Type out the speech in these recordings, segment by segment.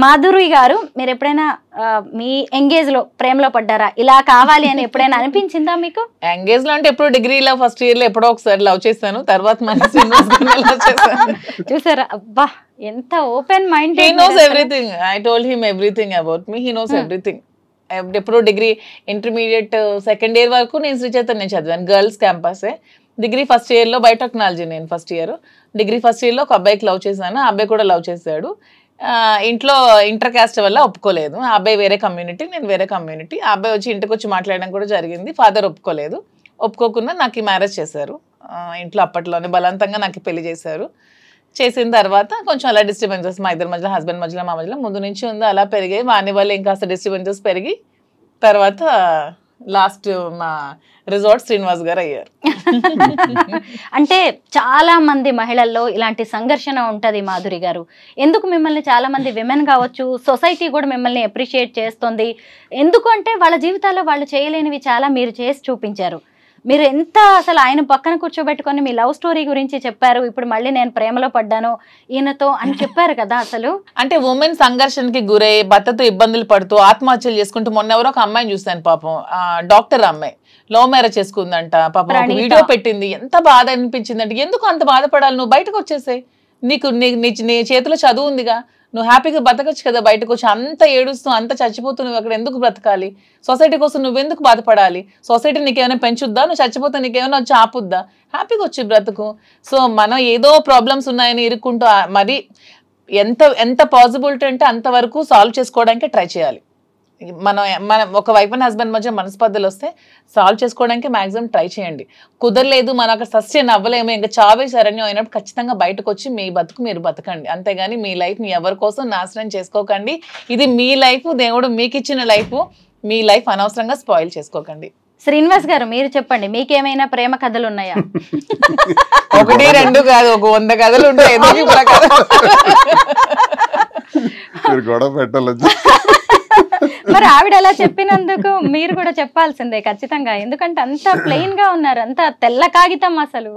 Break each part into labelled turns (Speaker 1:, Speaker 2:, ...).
Speaker 1: మాధురి గారు మీరు ఎప్పుడైనా మీ ఎంగేజ్ లో ప్రేమలో పడ్డారా? ఇలా కావాలి అని ఎప్పుడైనా అనిపించిందా మీకు?
Speaker 2: ఎంగేజ్ లో అంటే ఎప్పుడు డిగ్రీలో ఫస్ట్ ఇయర్ లో ఎప్పుడో ఒకసారి లవ్ చేశాను, తర్వాత
Speaker 1: చూసారా అబ్బా ఎంత open mind.
Speaker 2: He knows everything. I told him everything about me. He knows everything. ఎప్పుడు డిగ్రీ ఇంటర్మీడియట్ సెకండ్ ఇయర్ వరకు నేను శ్రీ చైతన్య చదివాను, గర్ల్స్ క్యాంపసే. డిగ్రీ ఫస్ట్ ఇయర్ లో బయోటెక్నాలజీ నేను first year. Degree first year లో ఒక అబ్బాయికి లవ్ చేశాను, ఆ అబ్బాయి కూడా లవ్ చేశాడు. ఇంట్లో ఇంటర్ కాస్ట్ వల్ల ఒప్పుకోలేదు. ఆ అబ్బాయి వేరే కమ్యూనిటీ, నేను వేరే కమ్యూనిటీ. ఆ అబ్బాయి వచ్చి ఇంటికి వచ్చి మాట్లాడడం కూడా జరిగింది. ఫాదర్ ఒప్పుకోలేదు. ఒప్పుకోకుండా నాకు మ్యారేజ్ చేశారు ఇంట్లో. అప్పట్లోనే బలవంతంగా నాకు పెళ్లి చేశారు. చేసిన తర్వాత కొంచెం అలా డిస్టర్బెన్సెస్ మా ఇద్దరి మధ్యలో, హస్బెండ్ మధ్యలో, మా మధ్యలో ముందు నుంచి ఉంది, అలా పెరిగాయి. వాని వల్ల ఇంకాస్త డిస్టర్బెన్సెస్ పెరిగి తర్వాత లాస్ట్ మా రిజార్ట్ శ్రీనివాస్ గారు అయ్యారు.
Speaker 1: అంటే చాలా మంది మహిళల్లో ఇలాంటి సంఘర్షణ ఉంటది మాధురి గారు. ఎందుకు మిమ్మల్ని చాలా మంది విమెన్ కావచ్చు, సొసైటీ కూడా మిమ్మల్ని అప్రిషియేట్ చేస్తుంది. ఎందుకు అంటే వాళ్ళ జీవితాల్లో వాళ్ళు చేయలేనివి చాలా మీరు చేసి చూపించారు. మీరు ఎంత అసలు ఆయన పక్కన కూర్చోబెట్టుకొని మీ లవ్ స్టోరీ గురించి చెప్పారు. ఇప్పుడు మళ్ళీ నేను ప్రేమలో పడ్డాను ఈయనతో అని చెప్పారు కదా. అసలు
Speaker 2: అంటే ఉమెన్ సంఘర్షణకి గురై భర్తతో ఇబ్బందులు పడుతూ ఆత్మహత్యలు చేసుకుంటూ, మొన్న ఎవరో ఒక అమ్మాయిని చూశాను పాపం, డాక్టర్ అమ్మాయి లవ్ మ్యారేజ్ చేసుకుందంట పాపం. ఒక వీడియో పెట్టింది, ఎంత బాధ అనిపించింది అంటే, ఎందుకు అంత బాధపడాలి, నువ్వు బయటకు వచ్చేసే, నీకు నీ చేతిలో చదువు ఉందిగా, నువ్వు హ్యాపీగా బతకచ్చు కదా. బయటకు వచ్చి అంత ఏడుస్తూ అంత చచ్చిపోతూ నువ్వు అక్కడ ఎందుకు బ్రతకాలి? సొసైటీ కోసం నువ్వెందుకు బాధపడాలి? సొసైటీ నీకేమైనా పెంచుద్దా? నువ్వు చచ్చిపోతే నీకేమైనా వచ్చి ఆపుద్దా? హ్యాపీగా వచ్చి బ్రతుకు. సో మనం ఏదో ప్రాబ్లమ్స్ ఉన్నాయని ఇరుక్కుంటూ మరి ఎంత పాసిబిలిటీ అంటే అంతవరకు సాల్వ్ చేసుకోవడానికి ట్రై చేయాలి. మనం ఒక వైఫ్ అండ్ హస్బెండ్ మధ్య మనస్పర్ధలు వస్తే సాల్వ్ చేసుకోవడానికి మాక్సిమం ట్రై చేయండి. కుదరలేదు, మనం అక్కడ సస్టైన్ అవ్వలేము, ఇంకా చావే శరణ్యం అయినప్పుడు ఖచ్చితంగా బయటకు వచ్చి మీ బతుకు మీరు బతకండి. అంతేగాని మీ లైఫ్ని ఎవరి కోసం నాశనం చేసుకోకండి. ఇది మీ లైఫ్, దేవుడు మీకు ఇచ్చిన లైఫ్. మీ లైఫ్ అనవసరంగా స్పాయిల్ చేసుకోకండి.
Speaker 1: శ్రీనివాస్ గారు మీరు చెప్పండి, మీకేమైనా ప్రేమ కథలు ఉన్నాయా?
Speaker 2: ఒకటి రెండు కాదు, ఒక 100 కథలు ఉంటాయి.
Speaker 3: గొడవ పెట్టాలి.
Speaker 1: మరి ఆవిడ అలా చెప్పినందుకు మీరు కూడా చెప్పాల్సిందే ఖచ్చితంగా. ఎందుకంటే అంత ప్లెయిన్ గా ఉన్నారు, అంత తెల్ల కాగితం. అసలు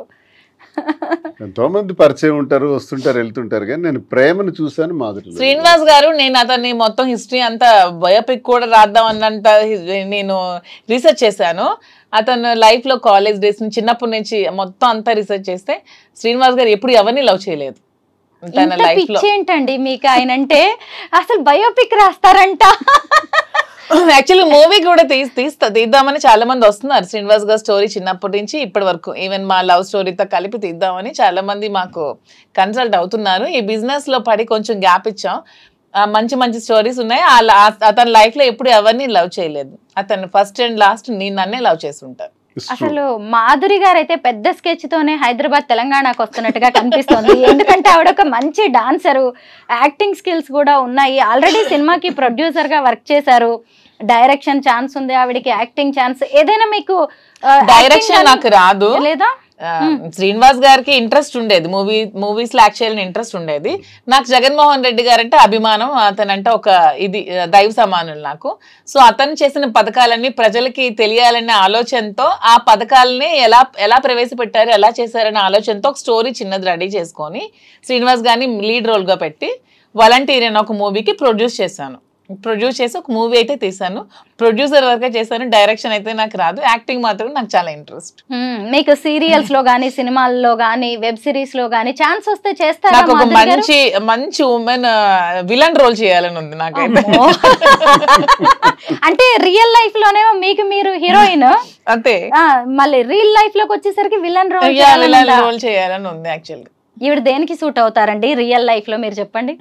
Speaker 3: ఎంతో మంది పరిచయం ఉంటారు, వస్తుంటారు, వెళ్తుంటారు, కానీ నేను ప్రేమను చూశాను మాధురి.
Speaker 2: శ్రీనివాస్ గారు నేను అతన్ని మొత్తం హిస్టరీ అంతా బయోపిక్ కూడా రాద్దాం అన్నంత నేను రీసెర్చ్ చేశాను. అతను లైఫ్ లో కాలేజ్ డేస్ నుంచి చిన్నప్పటి నుంచి మొత్తం అంతా రీసెర్చ్ చేస్తే శ్రీనివాస్ గారు ఎప్పుడు ఎవరిని లవ్ చేయలేదు.
Speaker 1: ఏంటండి మీకు ఆయన అంటే? అసలు బయోపిక్ రాస్తారంట.
Speaker 2: యాక్చువల్లీ మూవీ కూడా తీద్దామని చాలా మంది వస్తున్నారు. శ్రీనివాస్ గారి స్టోరీ చిన్నప్పటి నుంచి ఇప్పటి వరకు, ఈవెన్ మా లవ్ స్టోరీతో కలిపి తీద్దామని చాలా మంది మాకు కన్సల్ట్ అవుతున్నారు. ఈ బిజినెస్ లో పడి కొంచెం గ్యాప్ ఇచ్చాం. మంచి మంచి స్టోరీస్ ఉన్నాయి. అతని లైఫ్ లో ఎప్పుడు ఎవరిని లవ్ చేయలేదు. అతను ఫస్ట్ అండ్ లాస్ట్ నన్నే లవ్ చేసి ఉంటారు.
Speaker 1: అసలు మాధురి గారు అయితే పెద్ద స్కెచ్ తోనే హైదరాబాద్ తెలంగాణకు వస్తున్నట్టుగా కనిపిస్తుంది. ఎందుకంటే ఆవిడ ఒక మంచి డాన్సరు, యాక్టింగ్ స్కిల్స్ కూడా ఉన్నాయి. ఆల్రెడీ సినిమాకి ప్రొడ్యూసర్ గా వర్క్ చేశారు. డైరెక్షన్ ఛాన్స్ ఉంది ఆవిడకి, యాక్టింగ్ ఛాన్స్. ఏదైనా మీకు
Speaker 2: డైరెక్షన్ నాకు రాదు
Speaker 1: లేదా?
Speaker 2: శ్రీనివాస్ గారికి ఇంట్రెస్ట్ ఉండేది, మూవీస్ లో యాక్ట్ చేయాలని ఇంట్రెస్ట్ ఉండేది. నాకు జగన్మోహన్ రెడ్డి గారంటే అభిమానం. అతనంటే ఒక ఇది దైవ సమానులు నాకు. సో అతను చేసిన పథకాలన్నీ ప్రజలకి తెలియాలనే ఆలోచనతో, ఆ పథకాలని ఎలా ప్రవేశపెట్టారు, ఎలా చేశారనే ఆలోచనతో ఒక స్టోరీ చిన్నది రెడీ చేసుకొని శ్రీనివాస్ గారిని లీడ్ రోల్ గా పెట్టి వాలంటీర్ అనే ఒక మూవీకి ప్రొడ్యూస్ చేసి ఒక మూవీ అయితే తీసాను. ప్రొడ్యూసర్ వరకే చేశాను. డైరెక్షన్ అయితే నాకు రాదు. యాక్టింగ్ మాత్రం నాకు చాలా ఇంట్రెస్ట్.
Speaker 1: మీకు సీరియల్స్ లో గానీ, సినిమాల్లో గానీ, వెబ్ సిరీస్ లో గానీ ఛాన్స్ వస్తే చేస్తారా?
Speaker 2: నాకు ఒక మంచి ఉమెన్ విలన్ రోల్ చేయాలని ఉంది నాకైతే.
Speaker 1: అంటే రియల్ లైఫ్ లోనేమో మీకు మీరు హీరోయిన్,
Speaker 2: అంతే,
Speaker 1: మళ్ళీ రియల్ లైఫ్ లోకి వచ్చేసరికి విలన్ రోల్
Speaker 2: చేయాలని ఉంది. యాక్చువల్లీ
Speaker 1: ఈవిడ దేనికి సూట్ అవుతారండి రియల్ లైఫ్ లో మీరు చెప్పండి?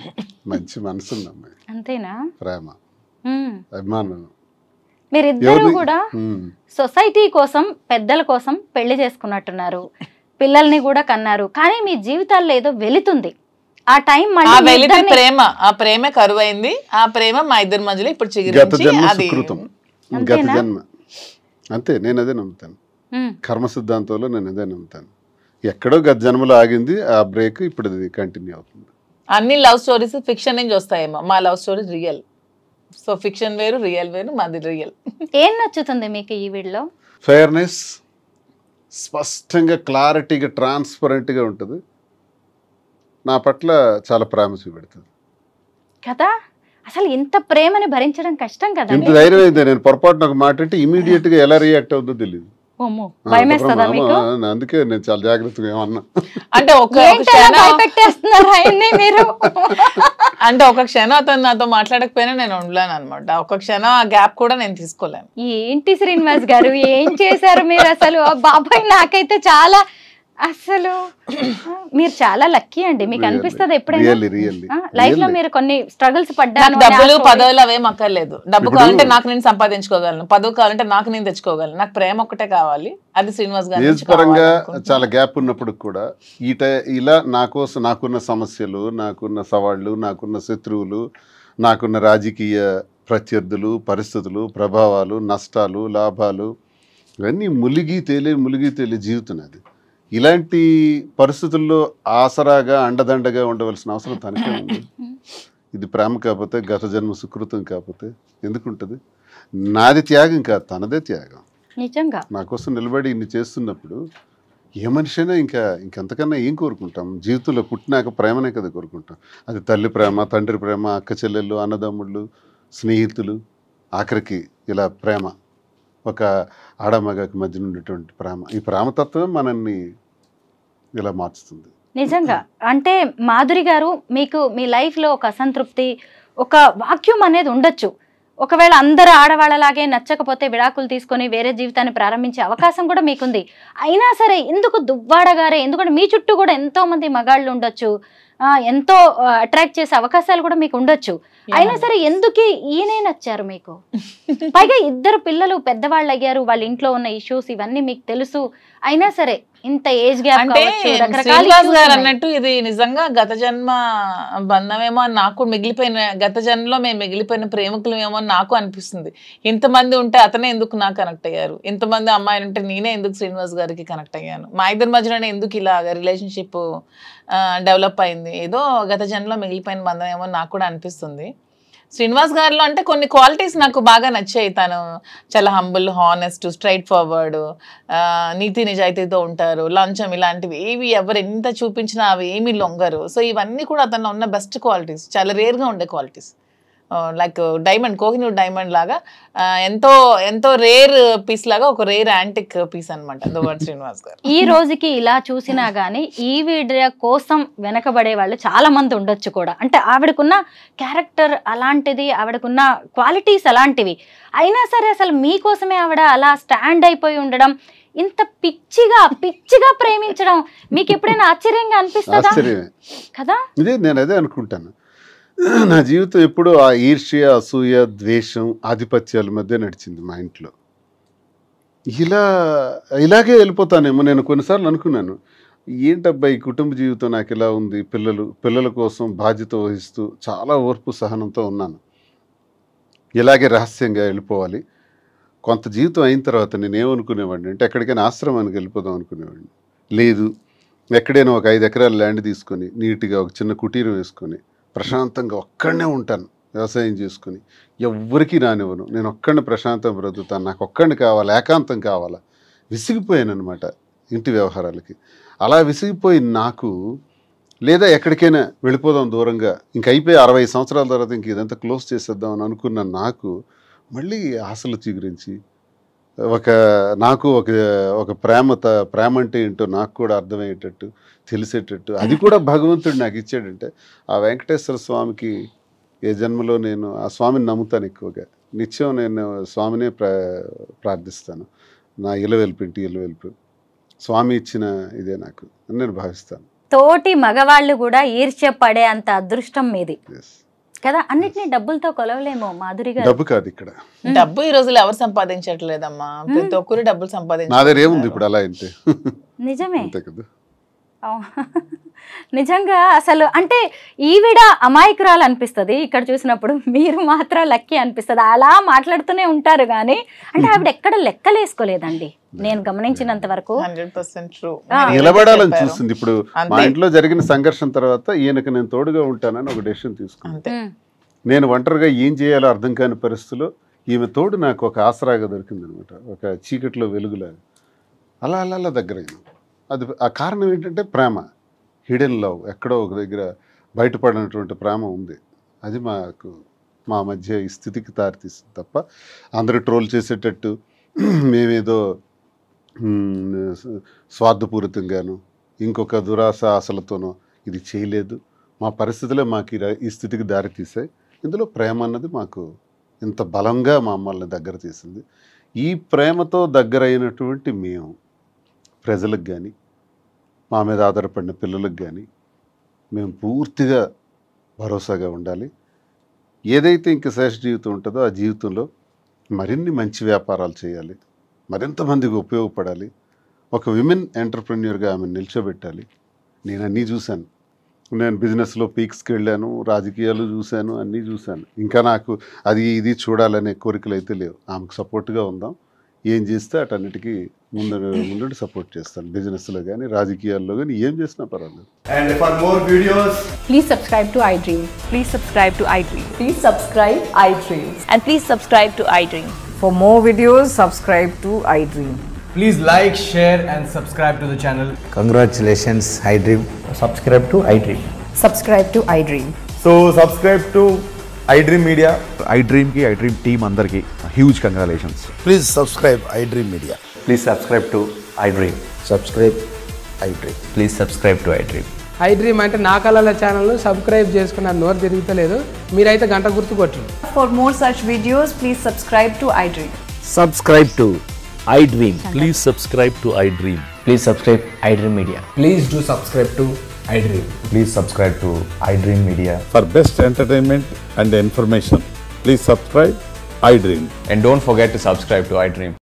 Speaker 3: మంచి మనసు ఉంది అమ్మాయి,
Speaker 1: అంతేనా?
Speaker 3: ప్రేమ, అభిమానం.
Speaker 1: మీరిద్దరు కూడా సొసైటీ కోసం, పెద్దల కోసం పెళ్లి చేసుకున్నట్టున్నారు, పిల్లల్ని కూడా కన్నారు. కానీ మీ జీవితాల్లో ఏదో వెళుతుంది. ఆ టైం
Speaker 2: ప్రేమ, ఆ ప్రేమ కరువైంది. ఆ ప్రేమ మా ఇద్దరి మధ్యలో ఇప్పుడు చిగురించి అది
Speaker 3: గత జన్మ. అంతే, నేను అదే నమ్ముతాను. కర్మ సిద్ధాంతంలో నేను అదే నమ్ముతాను. ఎక్కడో గత జన్మలో ఆగింది, ఆ బ్రేక్ ఇప్పుడు అది కంటిన్యూ అవుతుంది.
Speaker 2: అన్ని లవ్ స్టోరీస్ ఫిక్షన్ నుంచి వస్తాయేమో, మా love stories real. So fiction వేరు, రియల్ వేరు, మాది రియల్.
Speaker 1: ఏం నచ్చుతుంది మీకు ఈ వీడియోలో?
Speaker 3: ఫెయిర్నెస్, స్పష్టంగా, క్లారిటీగా, ట్రాన్స్పరెంట్గా ఉంటుంది. నా పట్ల చాలా ప్రేమ చూపెడుతుంది
Speaker 1: కదా. అసలు ఇంత ప్రేమని భరించడం కష్టం కదా.
Speaker 3: ఇంత ధైర్యం అయింది. నేను పొరపాటున ఒక మాట అంటే ఇమీడియట్ గా ఎలా రియాక్ట్ అవుతుందో తెలియదు. అందుకే నేను చాలా జాగ్రత్తగా ఏమన్నా
Speaker 2: అంటే అంటే ఒక క్షణం అతను నాతో మాట్లాడకపోయినా నేను ఉండలేను అనమాట. ఒక క్షణం ఆ గ్యాప్ కూడా నేను తీసుకోలేను.
Speaker 1: ఏంటి శ్రీనివాస్ గారు ఏం చేశారు మీరు అసలు? బాబాయ్ నాకైతే చాలా అసలు మీరు చాలా లక్కీ అండి. మీకు అనిపిస్తుంది ఎప్పుడైనా లైఫ్ లో మీరు కొన్ని స్ట్రగుల్స్ పడ్డారు?
Speaker 2: డబ్బులు పదవులు అవేం అక్కర్లేదు. డబ్బు కావాలంటే నాకు నేను సంపాదించుకోగలను, పదవి కావాలంటే నాకు నేను తెచ్చుకోగలను. నాకు ప్రేమ ఒకటే కావాలి. అది శ్రీనివాస్ గారు
Speaker 3: ఏజ్ పరంగా చాలా గ్యాప్ ఉన్నప్పుడు కూడా ఇలా నా కోసం నాకున్న సమస్యలు, నాకున్న సవాళ్ళు, నాకున్న శత్రువులు, నాకున్న రాజకీయ ప్రత్యర్థులు, పరిస్థితులు, ప్రభావాలు, నష్టాలు, లాభాలు ఇవన్నీ ములిగి తేలి జీవితం. అది ఇలాంటి పరిస్థితుల్లో ఆసరాగా అండదండగా ఉండవలసిన అవసరం తనకే ఉంది. ఇది ప్రేమ కాకపోతే, గత జన్మ సుకృతం కాకపోతే ఎందుకుంటుంది? నాది త్యాగం కాదు, తనదే త్యాగం.
Speaker 1: నిజంగా
Speaker 3: నా కోసం నిలబడి ఇన్ని చేస్తున్నప్పుడు ఏ మనిషి అయినా ఇంకెంతకన్నా ఏం కోరుకుంటాం? జీవితంలో పుట్టినాక ప్రేమనే కదా కోరుకుంటాం. అది తల్లి ప్రేమ, తండ్రి ప్రేమ, అక్క చెల్లెళ్ళు, అన్నదమ్ముళ్ళు, స్నేహితులు, ఆఖరికి ఇలా ప్రేమ, ఒక ఆడమగకి మధ్య ఉండేటువంటి ప్రేమ. ఈ ప్రేమతత్వం మనల్ని ఇలా మార్చుతుంది.
Speaker 1: నిజంగా. అంటే మాధురి గారు, మీకు మీ లైఫ్లో ఒక అసంతృప్తి, ఒక వాక్యూమ్ అనేది ఉండొచ్చు. ఒకవేళ అందరు ఆడవాళ్ళలాగే నచ్చకపోతే విడాకులు తీసుకొని వేరే జీవితాన్ని ప్రారంభించే అవకాశం కూడా మీకుంది. అయినా సరే ఎందుకు దువ్వాడ గారే? ఎందుకంటే మీ చుట్టూ కూడా ఎంతో మంది మగాళ్ళు ఉండొచ్చు, ఎంతో అట్రాక్ట్ చేసే అవకాశాలు కూడా మీకు ఉండొచ్చు. అయినా సరే ఎందుకు ఈయనే నచ్చారు మీకు? పైగా ఇద్దరు పిల్లలు పెద్దవాళ్ళు అయ్యారు, వాళ్ళ ఇంట్లో ఉన్న ఇష్యూస్ ఇవన్నీ మీకు తెలుసు. అయినా సరే ఇంత ఏజ్ గ్యాప్
Speaker 2: అన్నట్టు ఇది నిజంగా గత జన్మ బంధమేమో అని నాకు మిగిలిపోయిన, గత జన్మలో మేము మిగిలిపోయిన ప్రేమికులమేమో అని నాకు అనిపిస్తుంది. ఇంతమంది ఉంటే అతనే ఎందుకు నాకు కనెక్ట్ అయ్యారు, ఇంతమంది అమ్మాయిలు ఉంటే నేనే ఎందుకు శ్రీనివాస్ గారికి కనెక్ట్ అయ్యాను, మా ఇద్దరి మధ్యలోనే ఎందుకు ఇలా రిలేషన్షిప్ డెవలప్ అయింది, ఏదో గత జన్మలో మిగిలిపోయిన బంధం ఏమో నాకు కూడా అనిపిస్తుంది. శ్రీనివాస్ గారిలో అంటే కొన్ని క్వాలిటీస్ నాకు బాగా నచ్చాయి. తను చాలా హంబుల్, హానెస్ట్, స్ట్రైట్ ఫార్వర్డ్, నీతి నిజాయితీతో ఉంటారు. లంచం ఇలాంటివి ఏవి ఎవరు ఎంత చూపించినా అవి ఏమీ లొంగరు. సో ఇవన్నీ కూడా అతను ఉన్న బెస్ట్ క్వాలిటీస్, చాలా రేర్గా ఉండే qualities. Like diamond, Kohinoor diamond లాగా ఎంతో ఎంతో రేర్ పీస్ లాగా, ఒక రేర్ యాంటిక్ పీస్ అనమాట దువ్వాడ శ్రీనివాస్ గారు.
Speaker 1: ఈ రోజుకి ఇలా చూసినా గానీ ఈ వీడియో కోసం వెనకబడే వాళ్ళు చాలా మంది ఉండొచ్చు కూడా. అంటే ఆవిడకున్న క్యారెక్టర్ అలాంటిది, ఆవిడకున్న క్వాలిటీస్ అలాంటివి. అయినా సరే అసలు మీకోసమే ఆవిడ అలా స్టాండ్ అయిపోయి ఉండడం, ఇంత పిచ్చిగా ప్రేమించడం మీకు ఎప్పుడైనా ఆశ్చర్యంగా అనిపిస్తుందా కదా?
Speaker 3: ఇదే నేను అదే అనుకుంటాను. నా జీవితం ఎప్పుడు ఆ ఈర్ష్య, అసూయ, ద్వేషం, ఆధిపత్యాల మధ్య నడిచింది మా ఇంట్లో. ఇలాగే వెళ్ళిపోతానేమో. నేను కొన్నిసార్లు అనుకున్నాను, ఏంటబ్బా ఈ కుటుంబ జీవితం నాకు ఇలా ఉంది. పిల్లల కోసం బాధ్యత వహిస్తూ చాలా ఓర్పు సహనంతో ఉన్నాను. ఇలాగే రహస్యంగా వెళ్ళిపోవాలి. కొంత జీవితం అయిన తర్వాత నేను ఏమనుకునేవాడిని అంటే ఎక్కడికైనా ఆశ్రమానికి వెళ్ళిపోదాం అనుకునేవాడిని. లేదు, ఎక్కడైనా ఒక 5 ఎకరాల ల్యాండ్ తీసుకొని నీట్గా ఒక చిన్న కుటీరం వేసుకొని ప్రశాంతంగా ఒక్కడనే ఉంటాను, వ్యవసాయం చేసుకుని ఎవ్వరికీ రానివ్వను, నేను ఒక్కడిని ప్రశాంతంగా బ్రతుకుతాను, నాకు ఒక్కడిని కావాలి, ఏకాంతం కావాలా. విసిగిపోయాను అనమాట ఇంటి వ్యవహారాలకి. అలా విసిగిపోయి నాకు, లేదా ఎక్కడికైనా వెళ్ళిపోదాం దూరంగా, ఇంక అయిపోయి 60 సంవత్సరాల తర్వాత ఇంక ఇదంతా క్లోజ్ చేసేద్దాం అని అనుకున్న నాకు మళ్ళీ ఆశలు చిగురించి నాకు ఒక ప్రేమ అంటే ఏంటో నాకు కూడా అర్థమయ్యేటట్టు, తెలిసేటట్టు, అది కూడా భగవంతుడు నాకు ఇచ్చాడంటే ఆ వెంకటేశ్వర స్వామికి ఏ జన్మలో నేను ఆ స్వామిని నమ్ముతాను ఎక్కువగా. నిత్యం నేను స్వామినే ప్రార్థిస్తాను. నా ఇంటి ఇలవెల్పు స్వామి ఇచ్చిన ఇదే నాకు అని నేను భావిస్తాను.
Speaker 1: తోటి మగవాళ్ళు కూడా ఈర్ష్య పడే అంత అదృష్టం మీది కదా. అన్నిటినీ డబ్బులతో కొలవలేమో మాధురి గారు.
Speaker 3: డబ్బు కాదు ఇక్కడ,
Speaker 2: డబ్బు ఈ రోజుల్లో ఎవరు సంపాదించట్లేదమ్మా. ప్రతి ఒక్కరు డబ్బులు
Speaker 3: సంపాదించారు. ఏముంది ఇప్పుడు అలా అయితే
Speaker 1: నిజమే కదా. నిజంగా అసలు అంటే ఈవిడ అమాయకురాలు అనిపిస్తుంది ఇక్కడ చూసినప్పుడు, మీరు మాత్రం లక్కీ అనిపిస్తుంది. అలా మాట్లాడుతూనే ఉంటారు కానీ అంటే ఆవిడ ఎక్కడ లెక్కలేసుకోలేదండి నేను గమనించినంత వరకు.
Speaker 3: నిలబడాలని చూస్తుంది. ఇప్పుడు మా ఇంట్లో జరిగిన సంఘర్షణ తర్వాత ఈయనకు నేను తోడుగా ఉంటానని ఒక డెసిషన్ తీసుకున్నాను. నేను ఒంటరిగా ఏం చేయాలో అర్థం కాని పరిస్థితిలో ఈమె తోడు నాకు ఒక ఆసరాగా దొరికింది అనమాట, ఒక చీకట్లో వెలుగులాగా. అలా దగ్గరైంది. అది ఆ కారణం ఏంటంటే ప్రేమ, హిడెన్ లవ్. ఎక్కడో ఒక దగ్గర బయటపడినటువంటి ప్రేమ ఉంది. అది మాకు మా మధ్య ఈ స్థితికి దారితీస్తుంది తప్ప అందరూ ట్రోల్ చేసేటట్టు మేమేదో స్వార్థపూరితంగాను ఇంకొక దురాశ ఆశలతోనో ఇది చేయలేదు. మా పరిస్థితులే మాకు ఈ స్థితికి దారితీసాయి. ఇందులో ప్రేమ అన్నది మాకు ఇంత బలంగా మమ్మల్ని దగ్గర తీసింది. ఈ ప్రేమతో దగ్గరైనటువంటి మేము ప్రజలకు కానీ మా మీద ఆధారపడిన పిల్లలకు కానీ మేము పూర్తిగా భరోసాగా ఉండాలి. ఏదైతే ఇంక శేష జీవితం ఉంటుందో ఆ జీవితంలో మరిన్ని మంచి వ్యాపారాలు చేయాలి, మరింత మందికి ఉపయోగపడాలి, ఒక విమెన్ ఎంటర్ప్రెన్యూర్గా ఆమెను నిల్చోబెట్టాలి. నేను అన్నీ చూశాను. నేను బిజినెస్లో పీక్స్కి వెళ్ళాను, రాజకీయాలు చూశాను, అన్నీ చూశాను. ఇంకా నాకు అది ఇది చూడాలనే కోరికలు అయితే లేవు. ఆమెకు సపోర్ట్గా ఉందాం. ఏం చేస్తే అటన్నిటికీ ముందు సపోర్ట్ చేస్తాను. బిజినెస్లో కానీ రాజకీయాల్లో కానీ ఏం చేసినా పర్వాలేదు.
Speaker 4: And for more videos,
Speaker 5: please subscribe to iDream.
Speaker 6: Please subscribe to iDream.
Speaker 5: Please subscribe iDream.
Speaker 6: And please subscribe to iDream.
Speaker 5: For more videos, subscribe to iDream.
Speaker 4: please like, share and subscribe to the channel.
Speaker 7: Congratulations, iDream.
Speaker 4: Subscribe to iDream.
Speaker 5: Subscribe to iDream.
Speaker 4: So subscribe to iDream Media.
Speaker 8: iDream ki iDream team andarki huge congratulations.
Speaker 7: Please subscribe iDream Media.
Speaker 9: Please subscribe to iDream.
Speaker 7: Subscribe iDream.
Speaker 9: Please subscribe to iDream.
Speaker 10: iDream అంటే నా కళల ఛానల్ను subscribe చేసుకున్నారు. నోరు తిరుగుతలేదు, మీరైతే గంట గుర్తు కొట్టండి.
Speaker 5: For more such videos, please subscribe to iDream.
Speaker 11: Subscribe to iDream. Please subscribe to iDream.
Speaker 9: Please subscribe iDream Media.
Speaker 4: Please do subscribe to iDream.
Speaker 9: Please subscribe to iDream Media.
Speaker 8: For best entertainment and information, please subscribe iDream.
Speaker 9: And don't forget to subscribe to iDream.